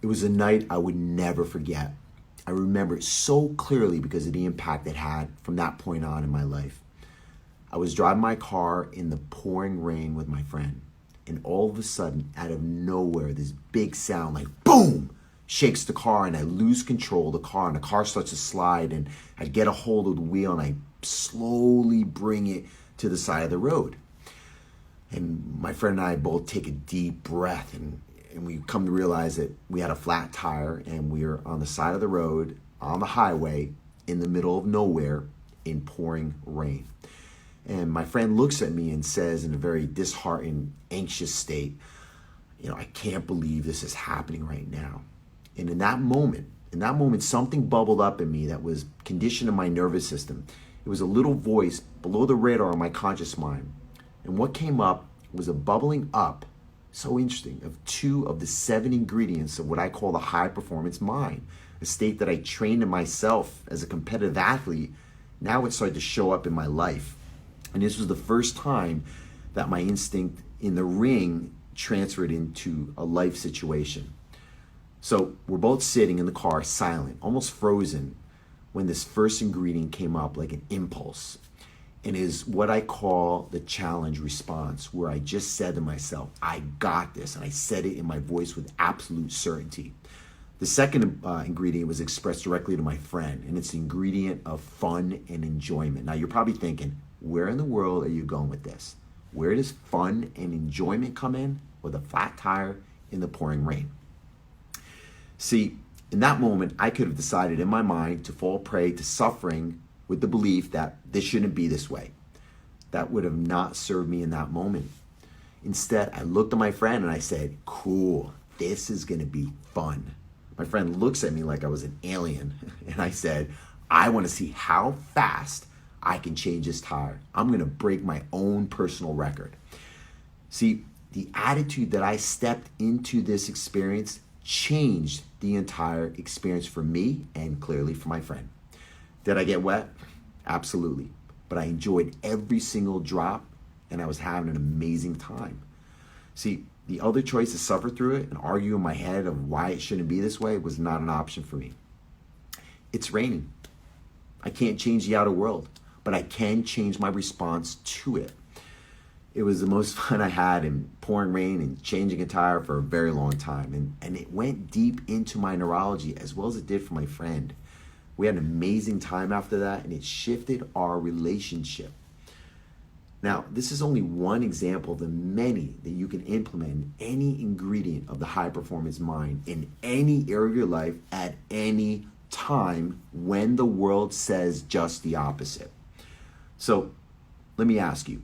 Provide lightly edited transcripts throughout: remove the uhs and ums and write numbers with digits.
It was a night I would never forget. I remember it so clearly because of the impact it had from that point on in my life. I was driving my car in the pouring rain with my friend, and all of a sudden, out of nowhere, this big sound like boom shakes the car, and I lose control of the car, and the car starts to slide, and I get a hold of the wheel, and I slowly bring it to the side of the road. And my friend and I both take a deep breath, and we come to realize that we had a flat tire, and we were on the side of the road, on the highway, in the middle of nowhere, in pouring rain. And my friend looks at me and says in a very disheartened, anxious state, I can't believe this is happening right now. And in that moment, something bubbled up in me that was conditioned in my nervous system. It was a little voice below the radar of my conscious mind. And what came up was a bubbling up, so interesting, of 2 of the 7 ingredients of what I call the high performance mind, a state that I trained in myself as a competitive athlete. Now it started to show up in my life. And this was the first time that my instinct in the ring transferred into a life situation. So we're both sitting in the car, silent, almost frozen, when this first ingredient came up like an impulse. And is what I call the challenge response, where I just said to myself, I got this. And I said it in my voice with absolute certainty. The second ingredient was expressed directly to my friend, and it's the ingredient of fun and enjoyment. Now you're probably thinking, where in the world are you going with this? Where does fun and enjoyment come in with a flat tire in the pouring rain? See, in that moment, I could have decided in my mind to fall prey to suffering with the belief that this shouldn't be this way. That would have not served me in that moment. Instead, I looked at my friend and I said, cool, this is gonna be fun. My friend looks at me like I was an alien, and I said, I wanna see how fast I can change this tire. I'm gonna break my own personal record. See, the attitude that I stepped into this experience changed the entire experience for me and clearly for my friend. Did I get wet? Absolutely. But I enjoyed every single drop, and I was having an amazing time. See, the other choice to suffer through it and argue in my head of why it shouldn't be this way was not an option for me. It's raining. I can't change the outer world, but I can change my response to it. It was the most fun I had in pouring rain and changing a tire for a very long time. And it went deep into my neurology as well as it did for my friend. We had an amazing time after that, and it shifted our relationship. Now, this is only one example of the many that you can implement in any ingredient of the high performance mind in any area of your life at any time when the world says just the opposite. So let me ask you,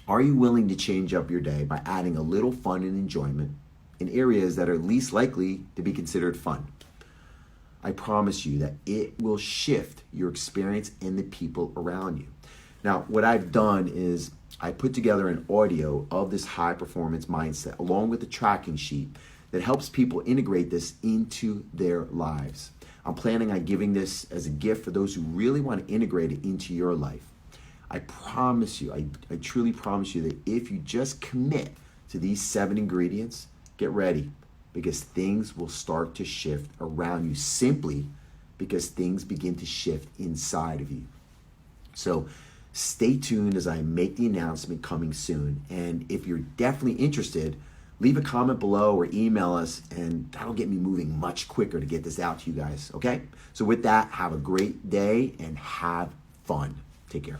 are you willing to change up your day by adding a little fun and enjoyment in areas that are least likely to be considered fun? I promise you that it will shift your experience and the people around you. Now, what I've done is I put together an audio of this high performance mindset along with a tracking sheet that helps people integrate this into their lives. I'm planning on giving this as a gift for those who really want to integrate it into your life. I promise you, I truly promise you that if you just commit to these 7 ingredients, get ready, because things will start to shift around you simply because things begin to shift inside of you. So stay tuned as I make the announcement coming soon. And if you're definitely interested, leave a comment below or email us, and that'll get me moving much quicker to get this out to you guys, okay? So with that, have a great day and have fun. Take care.